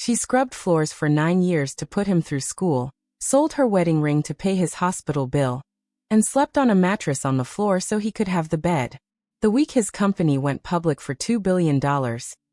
She scrubbed floors for 9 years to put him through school, sold her wedding ring to pay his hospital bill, and slept on a mattress on the floor so he could have the bed. The week his company went public for $2 billion,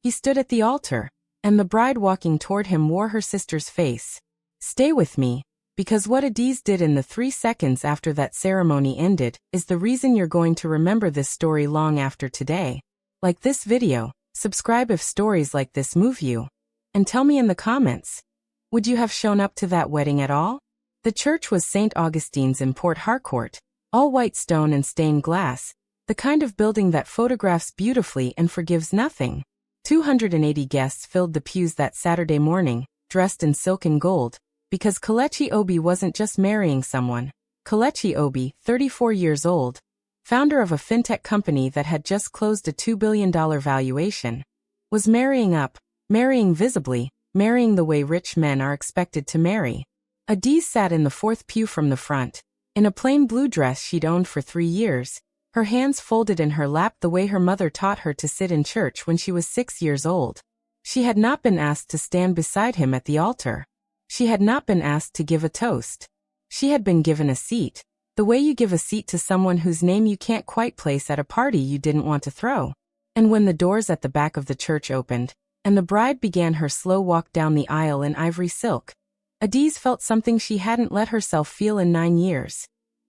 he stood at the altar, and the bride walking toward him wore her sister's face. Stay with me, because what Adaeze did in the 3 seconds after that ceremony ended is the reason you're going to remember this story long after today. Like this video, subscribe if stories like this move you, and tell me in the comments, would you have shown up to that wedding at all? The church was St. Augustine's in Port Harcourt, all white stone and stained glass, the kind of building that photographs beautifully and forgives nothing. 280 guests filled the pews that Saturday morning, dressed in silk and gold, because Kelechi Obi wasn't just marrying someone. Kelechi Obi, 34 years old, founder of a fintech company that had just closed a $2 billion valuation, was marrying up, marrying visibly, marrying the way rich men are expected to marry. Adaeze sat in the fourth pew from the front, in a plain blue dress she'd owned for 3 years, her hands folded in her lap the way her mother taught her to sit in church when she was 6 years old. She had not been asked to stand beside him at the altar. She had not been asked to give a toast. She had been given a seat, the way you give a seat to someone whose name you can't quite place at a party you didn't want to throw. And when the doors at the back of the church opened, and the bride began her slow walk down the aisle in ivory silk, Adaeze felt something she hadn't let herself feel in 9 years.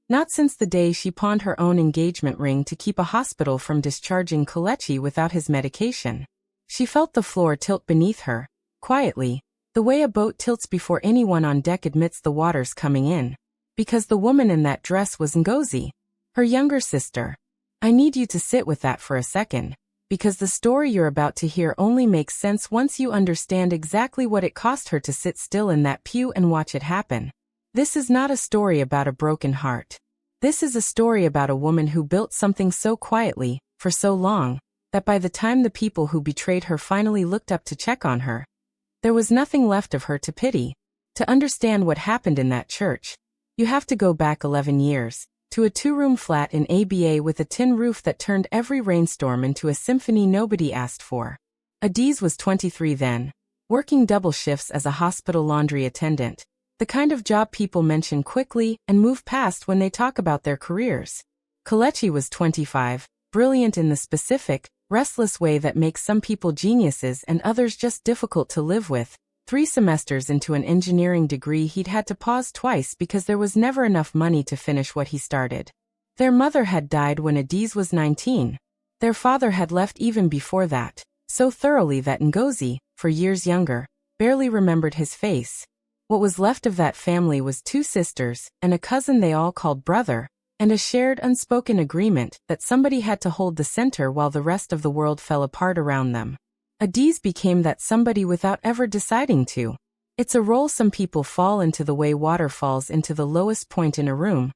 Not since the day she pawned her own engagement ring to keep a hospital from discharging Kelechi without his medication. She felt the floor tilt beneath her, quietly, the way a boat tilts before anyone on deck admits the water's coming in. Because the woman in that dress was Ngozi, her younger sister. I need you to sit with that for a second, because the story you're about to hear only makes sense once you understand exactly what it cost her to sit still in that pew and watch it happen. This is not a story about a broken heart. This is a story about a woman who built something so quietly, for so long, that by the time the people who betrayed her finally looked up to check on her, there was nothing left of her to pity. To understand what happened in that church, you have to go back 11 years, to a 2-room flat in ABA with a tin roof that turned every rainstorm into a symphony nobody asked for. Adaeze was 23 then, working double shifts as a hospital laundry attendant, the kind of job people mention quickly and move past when they talk about their careers. Kelechi was 25, brilliant in the specific, restless way that makes some people geniuses and others just difficult to live with. 3 semesters into an engineering degree he'd had to pause twice because there was never enough money to finish what he started. Their mother had died when Adaeze was 19. Their father had left even before that, so thoroughly that Ngozi, for years younger, barely remembered his face. What was left of that family was 2 sisters, and a cousin they all called brother, and a shared unspoken agreement that somebody had to hold the center while the rest of the world fell apart around them. Adaeze became that somebody without ever deciding to. It's a role some people fall into the way water falls into the lowest point in a room.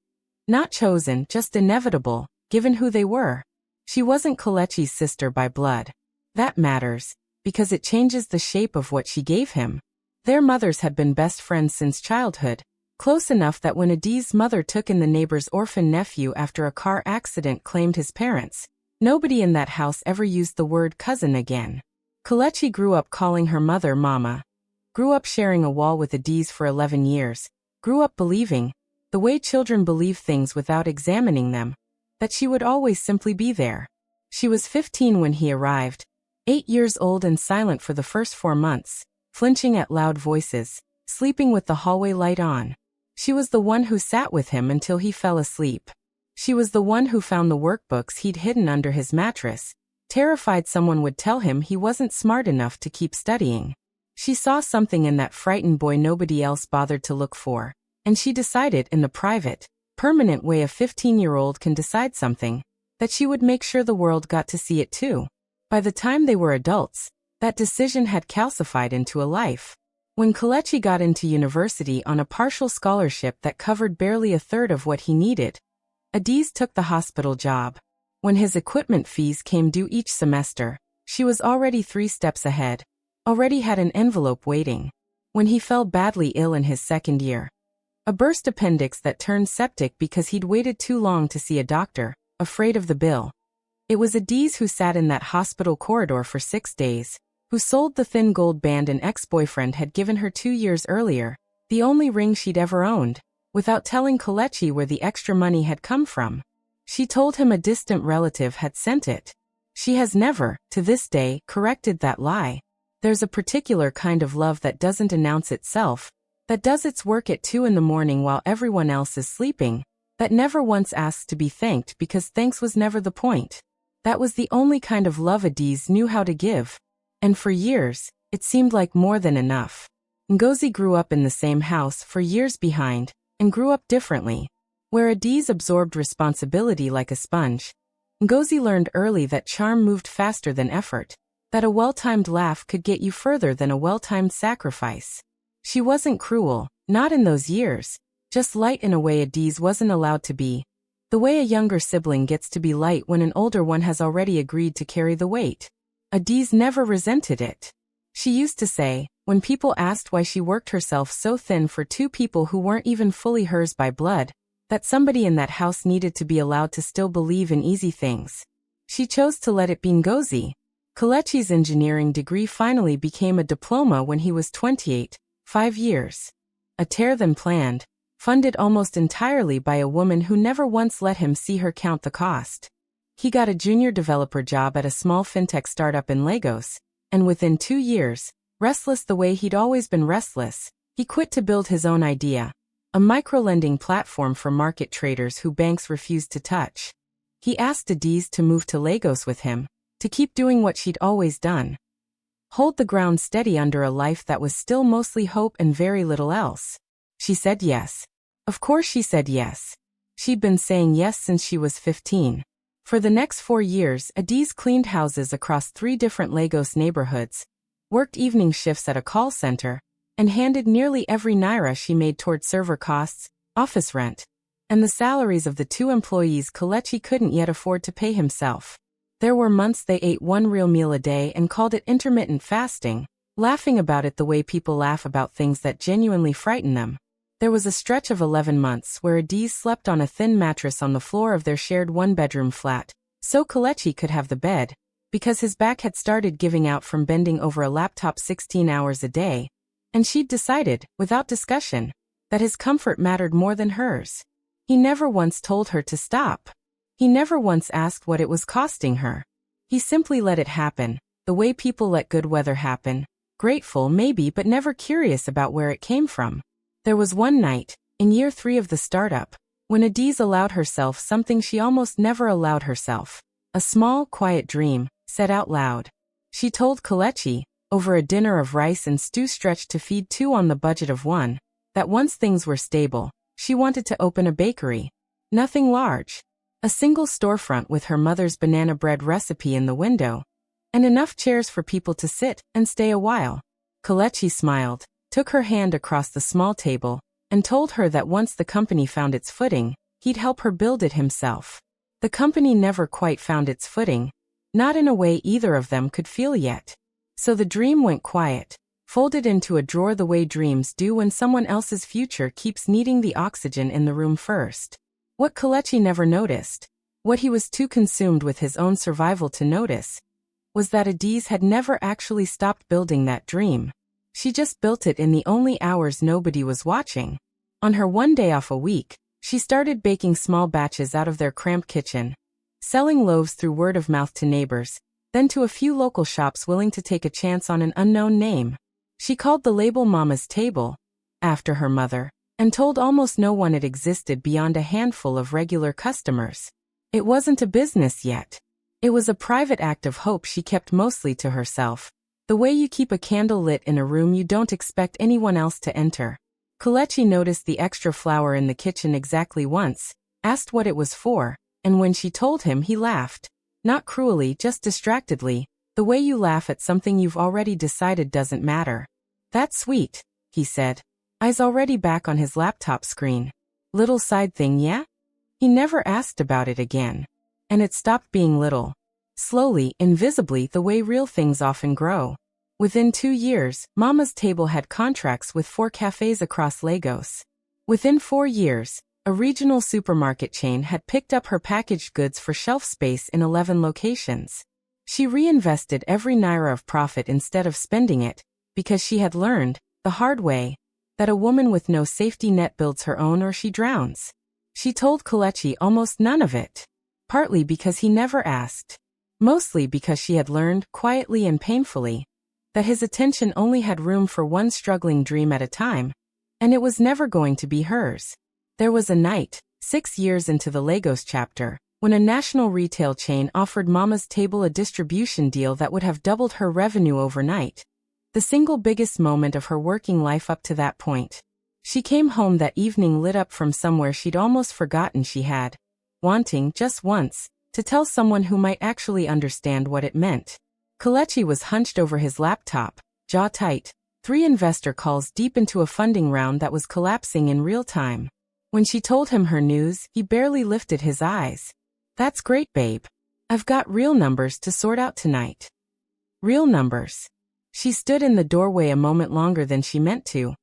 Not chosen, just inevitable, given who they were. She wasn't Kelechi's sister by blood. That matters, because it changes the shape of what she gave him. Their mothers had been best friends since childhood, close enough that when Adaze's mother took in the neighbor's orphan nephew after a car accident claimed his parents, nobody in that house ever used the word cousin again. Kelechi grew up calling her mother Mama, grew up sharing a wall with Adaeze for 11 years, grew up believing, the way children believe things without examining them, that she would always simply be there. She was 15 when he arrived, 8 years old and silent for the first 4 months, flinching at loud voices, sleeping with the hallway light on. She was the one who sat with him until he fell asleep. She was the one who found the workbooks he'd hidden under his mattress, terrified someone would tell him he wasn't smart enough to keep studying. She saw something in that frightened boy nobody else bothered to look for, and she decided in the private, permanent way a 15-year-old can decide something, that she would make sure the world got to see it too. By the time they were adults, that decision had calcified into a life. When Kelechi got into university on a partial scholarship that covered barely a third of what he needed, Adaeze took the hospital job. When his equipment fees came due each semester, she was already 3 steps ahead, already had an envelope waiting. When he fell badly ill in his second year, a burst appendix that turned septic because he'd waited too long to see a doctor, afraid of the bill. It was Adaeze who sat in that hospital corridor for 6 days, who sold the thin gold band an ex-boyfriend had given her 2 years earlier, the only ring she'd ever owned, without telling Kelechi where the extra money had come from. She told him a distant relative had sent it. She has never, to this day, corrected that lie. There's a particular kind of love that doesn't announce itself, that does its work at 2 in the morning while everyone else is sleeping, that never once asks to be thanked because thanks was never the point. That was the only kind of love Adaeze knew how to give. And for years, it seemed like more than enough. Ngozi grew up in the same house for years behind, and grew up differently. Where Adaeze absorbed responsibility like a sponge, Ngozi learned early that charm moved faster than effort, that a well-timed laugh could get you further than a well-timed sacrifice. She wasn't cruel, not in those years, just light in a way Adaeze wasn't allowed to be. The way a younger sibling gets to be light when an older one has already agreed to carry the weight. Adaeze never resented it. She used to say, when people asked why she worked herself so thin for 2 people who weren't even fully hers by blood, that somebody in that house needed to be allowed to still believe in easy things. She chose to let it be Ngozi. Kelechi's engineering degree finally became a diploma when he was 28, 5 years. A tear than planned, funded almost entirely by a woman who never once let him see her count the cost. He got a junior developer job at a small fintech startup in Lagos, and within 2 years, restless the way he'd always been restless, he quit to build his own idea, a microlending platform for market traders who banks refused to touch. He asked Adaeze to move to Lagos with him, to keep doing what she'd always done. Hold the ground steady under a life that was still mostly hope and very little else. She said yes. Of course she said yes. She'd been saying yes since she was 15. For the next 4 years, Adaeze cleaned houses across 3 different Lagos neighborhoods, worked evening shifts at a call center, and handed nearly every naira she made toward server costs, office rent, and the salaries of the 2 employees Kelechi couldn't yet afford to pay himself. There were months they ate 1 real meal a day and called it intermittent fasting, laughing about it the way people laugh about things that genuinely frighten them. There was a stretch of 11 months where Adaeze slept on a thin mattress on the floor of their shared 1-bedroom flat, so Kelechi could have the bed, because his back had started giving out from bending over a laptop 16 hours a day, and she'd decided, without discussion, that his comfort mattered more than hers. He never once told her to stop. He never once asked what it was costing her. He simply let it happen, the way people let good weather happen, grateful maybe but never curious about where it came from. There was one night, in year 3 of the startup, when Adaeze allowed herself something she almost never allowed herself. A small, quiet dream, said out loud. She told Kelechi, over a dinner of rice and stew stretched to feed 2 on the budget of 1, that once things were stable, she wanted to open a bakery. Nothing large. A single storefront with her mother's banana bread recipe in the window, and enough chairs for people to sit and stay a while. Kelechi smiled, took her hand across the small table, and told her that once the company found its footing, he'd help her build it himself. The company never quite found its footing, not in a way either of them could feel yet. So the dream went quiet, folded into a drawer the way dreams do when someone else's future keeps needing the oxygen in the room first. What Kelechi never noticed, what he was too consumed with his own survival to notice, was that Adaeze had never actually stopped building that dream. She just built it in the only hours nobody was watching. On her 1 day off a week, she started baking small batches out of their cramped kitchen, selling loaves through word of mouth to neighbors, then to a few local shops willing to take a chance on an unknown name. She called the label Mama's Table, after her mother, and told almost no one it existed beyond a handful of regular customers. It wasn't a business yet. It was a private act of hope she kept mostly to herself, the way you keep a candle lit in a room you don't expect anyone else to enter. Kelechi noticed the extra flour in the kitchen exactly once, asked what it was for, and when she told him he laughed. Not cruelly, just distractedly, the way you laugh at something you've already decided doesn't matter. "That's sweet," he said, eyes already back on his laptop screen. "Little side thing, yeah?" He never asked about it again. And it stopped being little. Slowly, invisibly, the way real things often grow. Within 2 years, Mama's Table had contracts with 4 cafes across Lagos. Within 4 years, a regional supermarket chain had picked up her packaged goods for shelf space in 11 locations. She reinvested every naira of profit instead of spending it, because she had learned, the hard way, that a woman with no safety net builds her own or she drowns. She told Kelechi almost none of it. Partly because he never asked. Mostly because she had learned, quietly and painfully, that his attention only had room for one struggling dream at a time, and it was never going to be hers. There was a night, 6 years into the Lagos chapter, when a national retail chain offered Mama's Table a distribution deal that would have doubled her revenue overnight. The single biggest moment of her working life up to that point. She came home that evening lit up from somewhere she'd almost forgotten she had, wanting, just once, to tell someone who might actually understand what it meant. Kelechi was hunched over his laptop, jaw tight, 3 investor calls deep into a funding round that was collapsing in real time. When she told him her news, he barely lifted his eyes. "That's great, babe. I've got real numbers to sort out tonight." Real numbers. She stood in the doorway a moment longer than she meant to,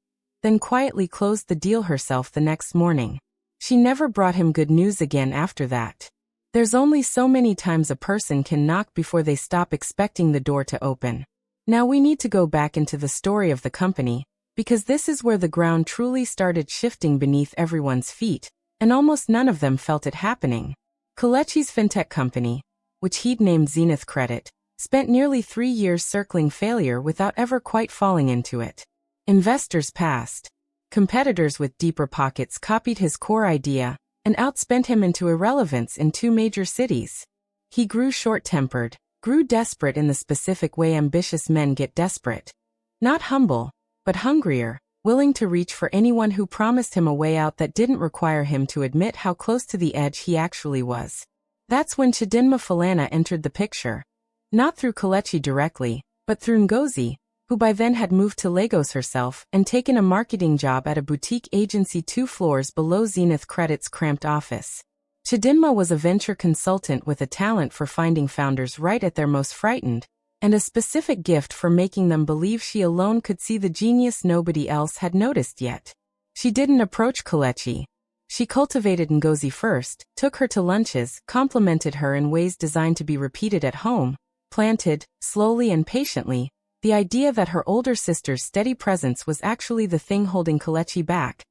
then quietly closed the deal herself the next morning. She never brought him good news again after that. There's only so many times a person can knock before they stop expecting the door to open. Now we need to go back into the story of the company, because this is where the ground truly started shifting beneath everyone's feet, and almost none of them felt it happening. Kelechi's fintech company, which he'd named Zenith Credit, spent nearly 3 years circling failure without ever quite falling into it. Investors passed. Competitors with deeper pockets copied his core idea and outspent him into irrelevance in 2 major cities. He grew short-tempered, grew desperate in the specific way ambitious men get desperate. Not humble, but hungrier, willing to reach for anyone who promised him a way out that didn't require him to admit how close to the edge he actually was. That's when Chidinma Falana entered the picture. Not through Kelechi directly, but through Ngozi, who by then had moved to Lagos herself and taken a marketing job at a boutique agency 2 floors below Zenith Credit's cramped office. Chidinma was a venture consultant with a talent for finding founders right at their most frightened, and a specific gift for making them believe she alone could see the genius nobody else had noticed yet. She didn't approach Kelechi. She cultivated Ngozi first, took her to lunches, complimented her in ways designed to be repeated at home, planted, slowly and patiently, the idea that her older sister's steady presence was actually the thing holding Kelechi back.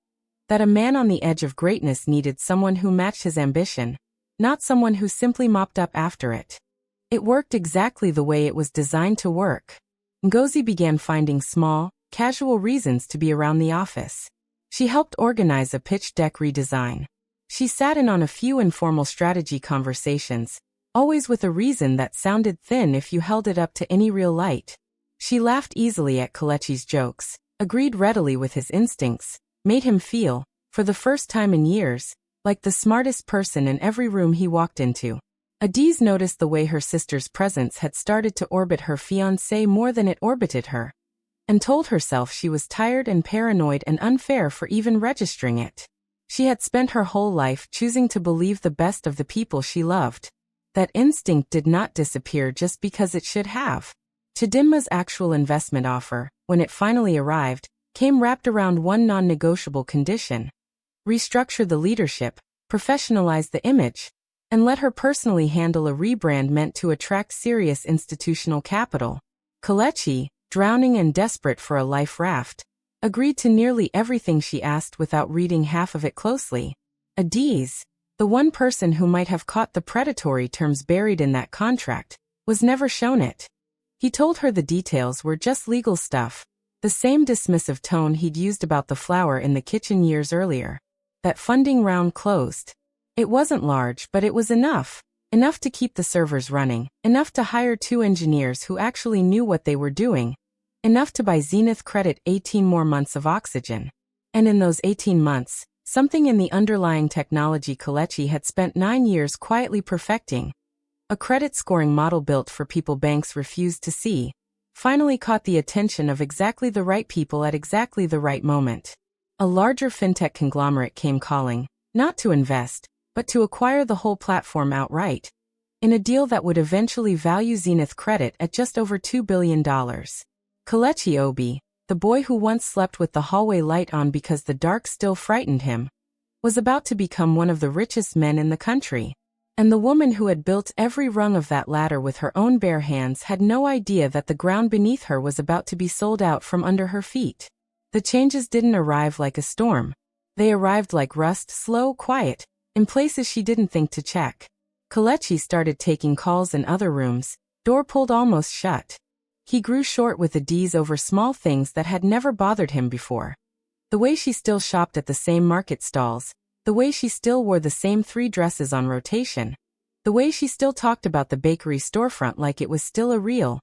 That a man on the edge of greatness needed someone who matched his ambition, not someone who simply mopped up after it. It worked exactly the way it was designed to work. Ngozi began finding small, casual reasons to be around the office. She helped organize a pitch deck redesign. She sat in on a few informal strategy conversations, always with a reason that sounded thin if you held it up to any real light. She laughed easily at Kelechi's jokes, agreed readily with his instincts, made him feel, for the first time in years, like the smartest person in every room he walked into. Adaeze noticed the way her sister's presence had started to orbit her fiancé more than it orbited her, and told herself she was tired and paranoid and unfair for even registering it. She had spent her whole life choosing to believe the best of the people she loved. That instinct did not disappear just because it should have. Chidinma's actual investment offer, when it finally arrived, came wrapped around one non-negotiable condition: restructure the leadership, professionalize the image, and let her personally handle a rebrand meant to attract serious institutional capital. Kelechi, drowning and desperate for a life raft, agreed to nearly everything she asked without reading half of it closely. Adaeze, the one person who might have caught the predatory terms buried in that contract, was never shown it. He told her the details were just legal stuff, the same dismissive tone he'd used about the flower in the kitchen years earlier. That funding round closed. It wasn't large, but it was enough. Enough to keep the servers running, enough to hire 2 engineers who actually knew what they were doing, enough to buy Zenith Credit 18 more months of oxygen. And in those 18 months, something in the underlying technology Kelechi had spent 9 years quietly perfecting, a credit scoring model built for people banks refused to see, finally caught the attention of exactly the right people at exactly the right moment. A larger fintech conglomerate came calling, not to invest, but to acquire the whole platform outright, in a deal that would eventually value Zenith Credit at just over $2 billion. Kelechi Obi, the boy who once slept with the hallway light on because the dark still frightened him, was about to become one of the richest men in the country. And the woman who had built every rung of that ladder with her own bare hands had no idea that the ground beneath her was about to be sold out from under her feet. The changes didn't arrive like a storm. They arrived like rust, slow, quiet, in places she didn't think to check. Kelechi started taking calls in other rooms, door pulled almost shut. He grew short with Adaeze over small things that had never bothered him before. The way she still shopped at the same market stalls, the way she still wore the same 3 dresses on rotation, the way she still talked about the bakery storefront like it was still a real,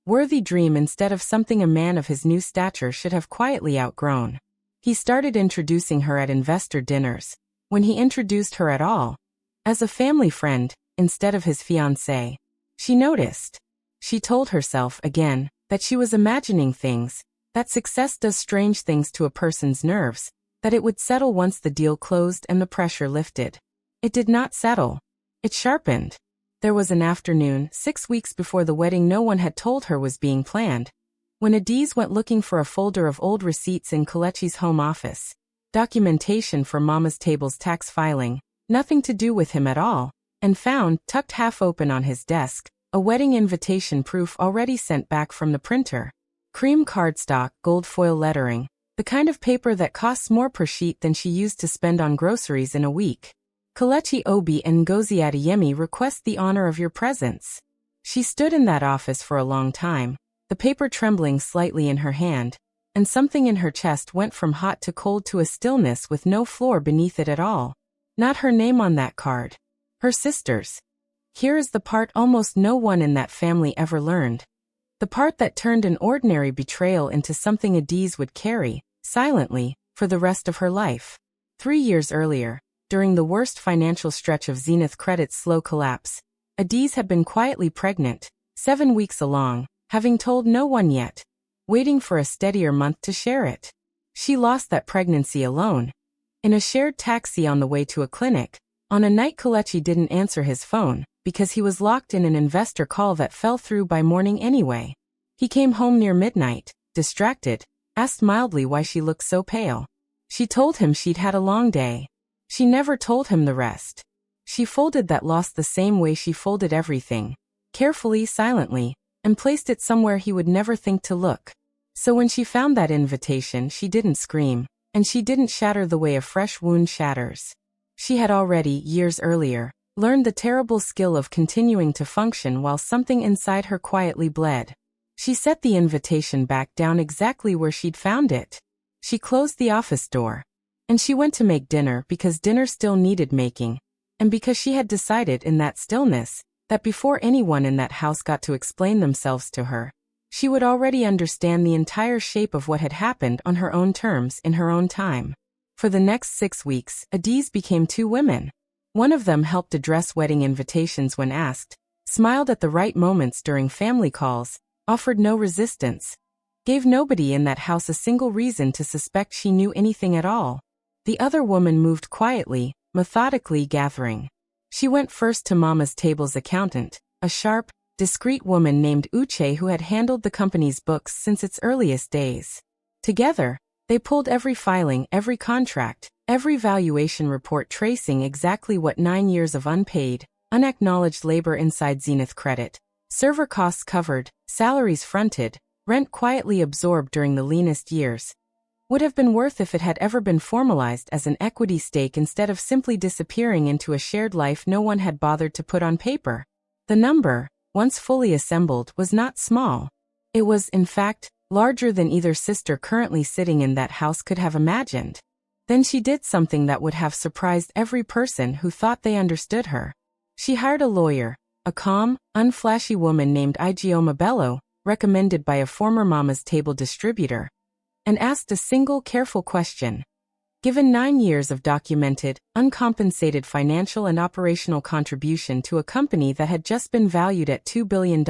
worthy dream instead of something a man of his new stature should have quietly outgrown. He started introducing her at investor dinners, when he introduced her at all, as a family friend, instead of his fiancée. She noticed. She told herself, again, that she was imagining things, that success does strange things to a person's nerves, that it would settle once the deal closed and the pressure lifted. It did not settle. It sharpened. There was an afternoon, 6 weeks before the wedding no one had told her was being planned, when Adaeze went looking for a folder of old receipts in Kelechi's home office. Documentation for Mama's table's tax filing, nothing to do with him at all, and found, tucked half open on his desk, a wedding invitation proof already sent back from the printer. Cream cardstock, gold foil lettering, the kind of paper that costs more per sheet than she used to spend on groceries in a week. Kelechi Obi and Ngozi Adeyemi request the honor of your presence. She stood in that office for a long time, the paper trembling slightly in her hand, and something in her chest went from hot to cold to a stillness with no floor beneath it at all. Not her name on that card. Her sister's. Here is the part almost no one in that family ever learned. The part that turned an ordinary betrayal into something Adaeze would carry, silently, for the rest of her life. 3 years earlier, during the worst financial stretch of Zenith Credit's slow collapse, Adaeze had been quietly pregnant, 7 weeks along, having told no one yet, waiting for a steadier month to share it. She lost that pregnancy alone. In a shared taxi on the way to a clinic, on a night Kelechi didn't answer his phone, because he was locked in an investor call that fell through by morning anyway. He came home near midnight, distracted, asked mildly why she looked so pale. She told him she'd had a long day. She never told him the rest. She folded that loss the same way she folded everything, carefully, silently, and placed it somewhere he would never think to look. So when she found that invitation, she didn't scream, and she didn't shatter the way a fresh wound shatters. She had already, years earlier, learned the terrible skill of continuing to function while something inside her quietly bled. She set the invitation back down exactly where she'd found it. She closed the office door. And she went to make dinner because dinner still needed making, and because she had decided in that stillness, that before anyone in that house got to explain themselves to her, she would already understand the entire shape of what had happened on her own terms in her own time. For the next 6 weeks, Adaeze became 2 women. One of them helped address wedding invitations when asked, smiled at the right moments during family calls, offered no resistance, gave nobody in that house a single reason to suspect she knew anything at all. The other woman moved quietly, methodically gathering. She went first to Mama's table's accountant, a sharp, discreet woman named Uche who had handled the company's books since its earliest days. Together, they pulled every filing, every contract, every valuation report tracing exactly what 9 years of unpaid, unacknowledged labor inside Zenith Credit, server costs covered, salaries fronted, rent quietly absorbed during the leanest years, would have been worth if it had ever been formalized as an equity stake instead of simply disappearing into a shared life no one had bothered to put on paper. The number, once fully assembled, was not small. It was, in fact, larger than either sister currently sitting in that house could have imagined. Then she did something that would have surprised every person who thought they understood her. She hired a lawyer, a calm, unflashy woman named Ijeoma Bello, recommended by a former Mama's Table distributor, and asked a single careful question. Given 9 years of documented, uncompensated financial and operational contribution to a company that had just been valued at $2 billion,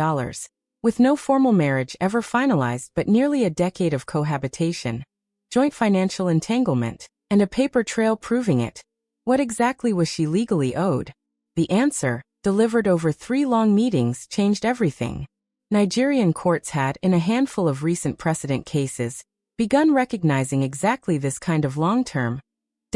with no formal marriage ever finalized but nearly a decade of cohabitation, joint financial entanglement, and a paper trail proving it, what exactly was she legally owed? The answer, delivered over 3 long meetings, changed everything. Nigerian courts had, in a handful of recent precedent cases, begun recognizing exactly this kind of long-term,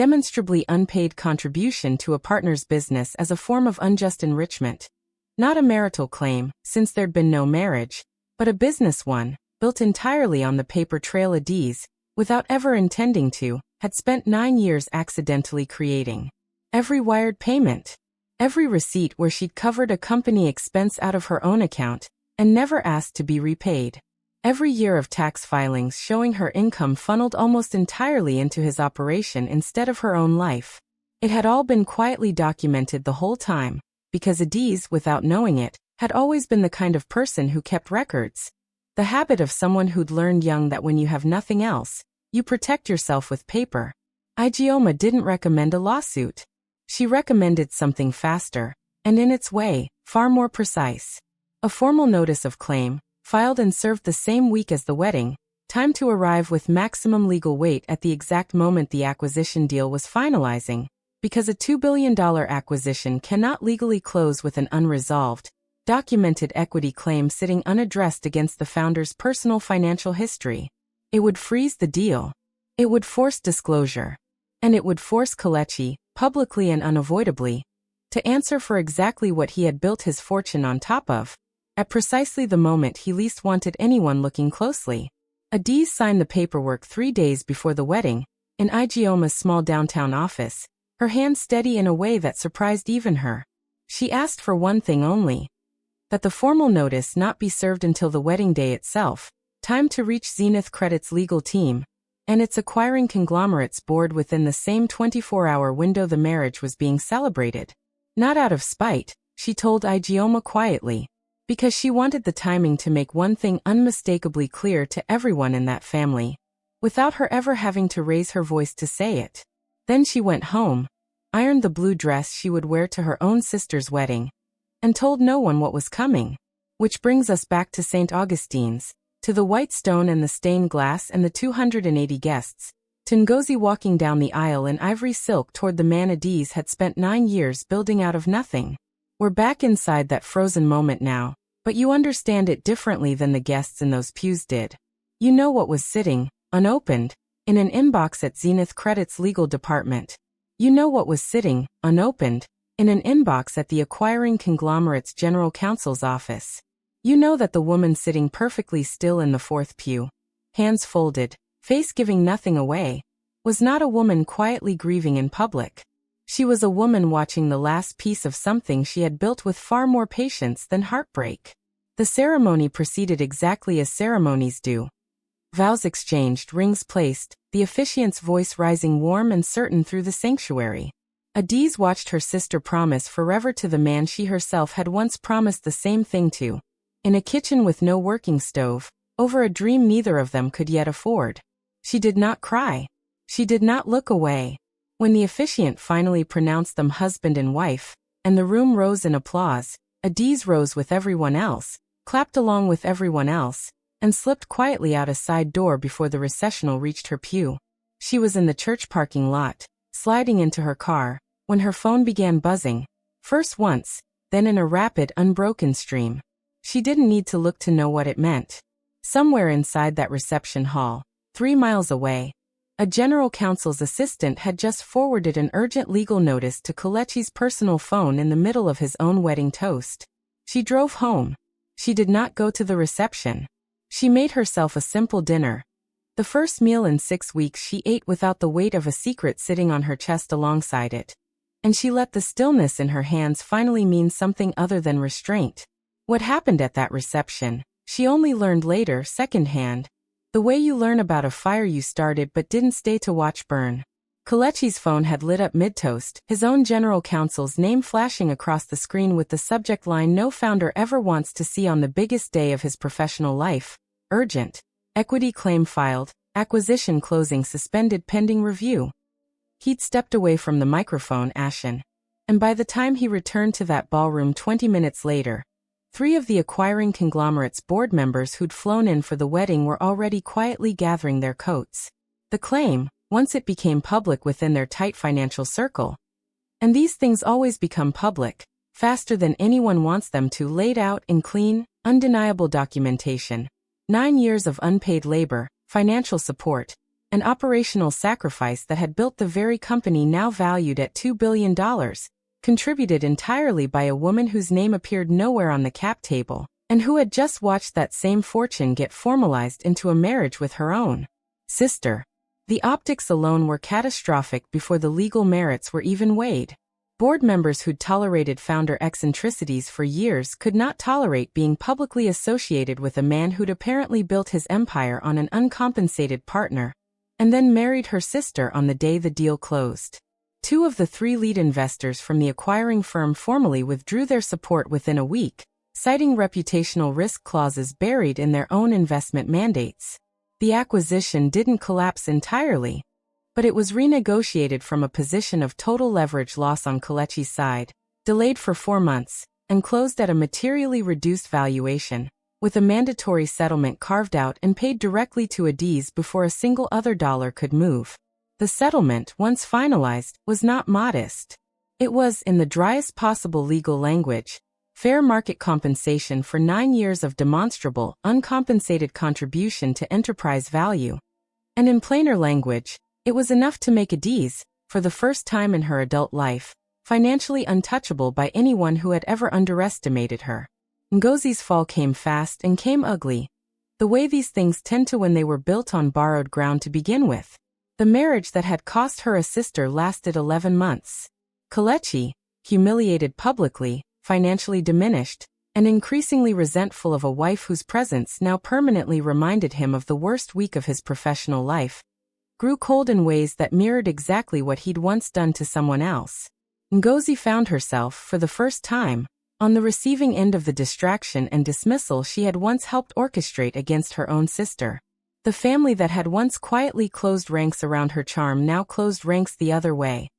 demonstrably unpaid contribution to a partner's business as a form of unjust enrichment. Not a marital claim, since there'd been no marriage, but a business one, built entirely on the paper trail Adaeze, without ever intending to, had spent 9 years accidentally creating. Every wired payment, every receipt where she'd covered a company expense out of her own account, and never asked to be repaid. Every year of tax filings showing her income funneled almost entirely into his operation instead of her own life. It had all been quietly documented the whole time, because Adaeze, without knowing it, had always been the kind of person who kept records. The habit of someone who'd learned young that when you have nothing else, you protect yourself with paper. Ijeoma didn't recommend a lawsuit. She recommended something faster, and in its way, far more precise. A formal notice of claim, filed and served the same week as the wedding, time to arrive with maximum legal weight at the exact moment the acquisition deal was finalizing, because a $2 billion acquisition cannot legally close with an unresolved, documented equity claim sitting unaddressed against the founder's personal financial history. It would freeze the deal. It would force disclosure. And it would force Kelechi, publicly and unavoidably, to answer for exactly what he had built his fortune on top of, at precisely the moment he least wanted anyone looking closely. Adaeze signed the paperwork 3 days before the wedding, in Ijeoma's small downtown office, her hand steady in a way that surprised even her. She asked for one thing only: that the formal notice not be served until the wedding day itself, time to reach Zenith Credit's legal team, and its acquiring conglomerates board within the same 24-hour window the marriage was being celebrated. Not out of spite, she told Ijeoma quietly, because she wanted the timing to make one thing unmistakably clear to everyone in that family, without her ever having to raise her voice to say it. Then she went home, ironed the blue dress she would wear to her own sister's wedding, and told no one what was coming. Which brings us back to St. Augustine's, to the white stone and the stained glass and the 280 guests, to Ngozi walking down the aisle in ivory silk toward the man Adaeze had spent 9 years building out of nothing. We're back inside that frozen moment now, but you understand it differently than the guests in those pews did. You know what was sitting, unopened, in an inbox at Zenith Credit's legal department. You know what was sitting, unopened, in an inbox at the acquiring conglomerate's general counsel's office. You know that the woman sitting perfectly still in the fourth pew, hands folded, face giving nothing away, was not a woman quietly grieving in public. She was a woman watching the last piece of something she had built with far more patience than heartbreak. The ceremony proceeded exactly as ceremonies do. Vows exchanged, rings placed, the officiant's voice rising warm and certain through the sanctuary. Adaeze watched her sister promise forever to the man she herself had once promised the same thing to. In a kitchen with no working stove, over a dream neither of them could yet afford. She did not cry. She did not look away. When the officiant finally pronounced them husband and wife, and the room rose in applause, Adaeze rose with everyone else, clapped along with everyone else, and slipped quietly out a side door before the recessional reached her pew. She was in the church parking lot, sliding into her car, when her phone began buzzing, first once, then in a rapid, unbroken stream. She didn't need to look to know what it meant. Somewhere inside that reception hall, 3 miles away, a general counsel's assistant had just forwarded an urgent legal notice to Kelechi's personal phone in the middle of his own wedding toast. She drove home. She did not go to the reception. She made herself a simple dinner. The first meal in 6 weeks she ate without the weight of a secret sitting on her chest alongside it. And she let the stillness in her hands finally mean something other than restraint. What happened at that reception, she only learned later, secondhand. The way you learn about a fire you started but didn't stay to watch burn. Kelechi's phone had lit up mid-toast, his own general counsel's name flashing across the screen with the subject line no founder ever wants to see on the biggest day of his professional life. Urgent. Equity claim filed, acquisition closing suspended pending review. He'd stepped away from the microphone, ashen. And by the time he returned to that ballroom 20 minutes later, 3 of the acquiring conglomerate's board members who'd flown in for the wedding were already quietly gathering their coats. The claim, once it became public within their tight financial circle. And these things always become public, faster than anyone wants them to, laid out in clean, undeniable documentation. 9 years of unpaid labor, financial support, an operational sacrifice that had built the very company now valued at $2 billion, contributed entirely by a woman whose name appeared nowhere on the cap table, and who had just watched that same fortune get formalized into a marriage with her own sister. The optics alone were catastrophic before the legal merits were even weighed. Board members who'd tolerated founder eccentricities for years could not tolerate being publicly associated with a man who'd apparently built his empire on an uncompensated partner, and then married her sister on the day the deal closed. 2 of the 3 lead investors from the acquiring firm formally withdrew their support within a week, citing reputational risk clauses buried in their own investment mandates. The acquisition didn't collapse entirely, but it was renegotiated from a position of total leverage loss on Kelechi's side, delayed for 4 months, and closed at a materially reduced valuation, with a mandatory settlement carved out and paid directly to Adaeze before a single other dollar could move. The settlement, once finalized, was not modest. It was, in the driest possible legal language, fair market compensation for 9 years of demonstrable, uncompensated contribution to enterprise value. And in plainer language, it was enough to make Adaeze, for the first time in her adult life, financially untouchable by anyone who had ever underestimated her. Ngozi's fall came fast and came ugly, the way these things tend to when they were built on borrowed ground to begin with. The marriage that had cost her a sister lasted 11 months. Kelechi, humiliated publicly, financially diminished, and increasingly resentful of a wife whose presence now permanently reminded him of the worst week of his professional life, grew cold in ways that mirrored exactly what he'd once done to someone else. Ngozi found herself, for the first time, on the receiving end of the distraction and dismissal she had once helped orchestrate against her own sister. The family that had once quietly closed ranks around her charm now closed ranks the other way.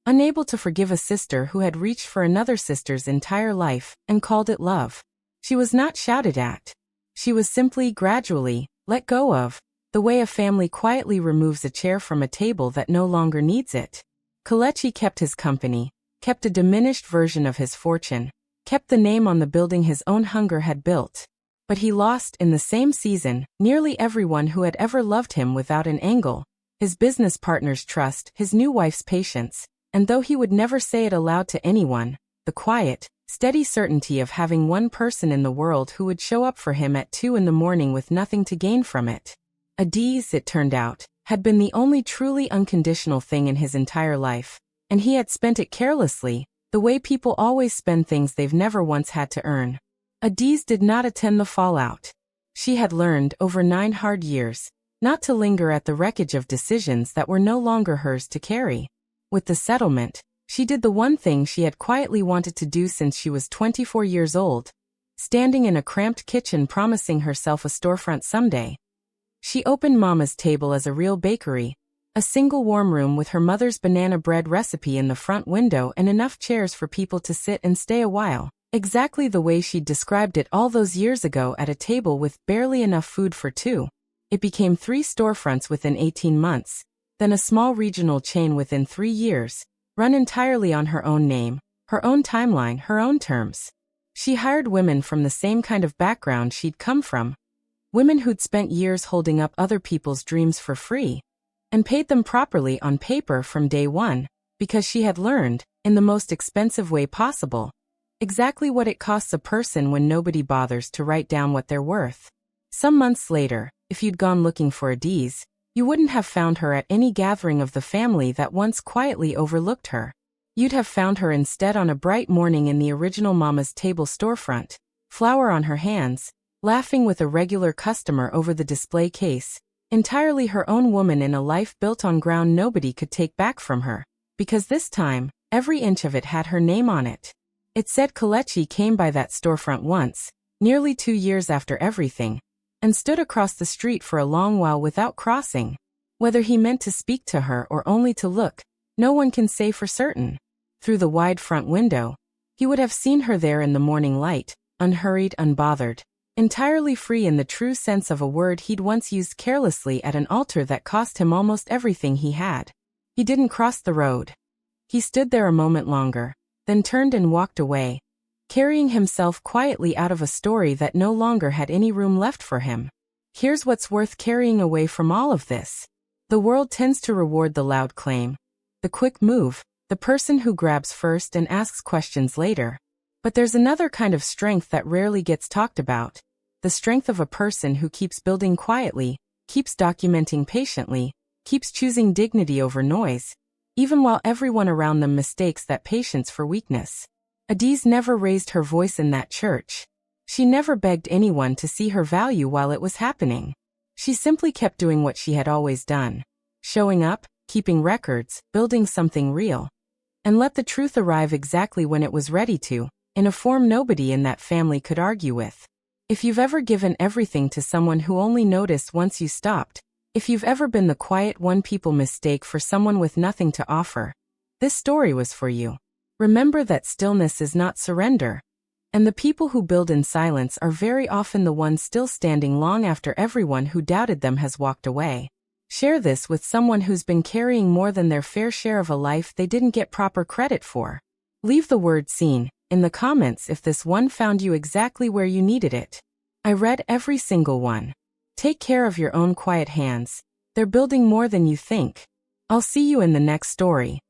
Unable to forgive a sister who had reached for another sister's entire life and called it love. She was not shouted at. She was simply, gradually, let go of, the way a family quietly removes a chair from a table that no longer needs it. Kelechi kept his company, kept a diminished version of his fortune, kept the name on the building his own hunger had built. But he lost, in the same season, nearly everyone who had ever loved him without an angle, his business partner's trust, his new wife's patience, and though he would never say it aloud to anyone, the quiet, steady certainty of having one person in the world who would show up for him at 2 a.m. with nothing to gain from it. Adaeze, it turned out, had been the only truly unconditional thing in his entire life, and he had spent it carelessly, the way people always spend things they've never once had to earn. Adaeze did not attend the fallout. She had learned, over 9 hard years, not to linger at the wreckage of decisions that were no longer hers to carry. With the settlement, she did the one thing she had quietly wanted to do since she was 24 years old, standing in a cramped kitchen promising herself a storefront someday. She opened Mama's table as a real bakery, a single warm room with her mother's banana bread recipe in the front window and enough chairs for people to sit and stay a while, exactly the way she'd described it all those years ago at a table with barely enough food for 2. It became 3 storefronts within 18 months. Then a small regional chain within 3 years, run entirely on her own name, her own timeline, her own terms. She hired women from the same kind of background she'd come from, women who'd spent years holding up other people's dreams for free, and paid them properly on paper from day one, because she had learned, in the most expensive way possible, exactly what it costs a person when nobody bothers to write down what they're worth. Some months later, if you'd gone looking for Adaeze, you wouldn't have found her at any gathering of the family that once quietly overlooked her. You'd have found her instead on a bright morning in the original Mama's Table storefront, flower on her hands, laughing with a regular customer over the display case, entirely her own woman in a life built on ground nobody could take back from her, because this time, every inch of it had her name on it. It said Kelechi came by that storefront once, nearly 2 years after everything, and stood across the street for a long while without crossing. Whether he meant to speak to her or only to look, no one can say for certain. Through the wide front window, he would have seen her there in the morning light, unhurried, unbothered, entirely free in the true sense of a word he'd once used carelessly at an altar that cost him almost everything he had. He didn't cross the road. He stood there a moment longer, then turned and walked away, carrying himself quietly out of a story that no longer had any room left for him. Here's what's worth carrying away from all of this. The world tends to reward the loud claim, the quick move, the person who grabs first and asks questions later. But there's another kind of strength that rarely gets talked about. The strength of a person who keeps building quietly, keeps documenting patiently, keeps choosing dignity over noise, even while everyone around them mistakes that patience for weakness. Adaeze never raised her voice in that church. She never begged anyone to see her value while it was happening. She simply kept doing what she had always done. Showing up, keeping records, building something real. And let the truth arrive exactly when it was ready to, in a form nobody in that family could argue with. If you've ever given everything to someone who only noticed once you stopped, if you've ever been the quiet one people mistake for someone with nothing to offer, this story was for you. Remember that stillness is not surrender. And the people who build in silence are very often the ones still standing long after everyone who doubted them has walked away. Share this with someone who's been carrying more than their fair share of a life they didn't get proper credit for. Leave the word "seen" in the comments if this one found you exactly where you needed it. I read every single one. Take care of your own quiet hands. They're building more than you think. I'll see you in the next story.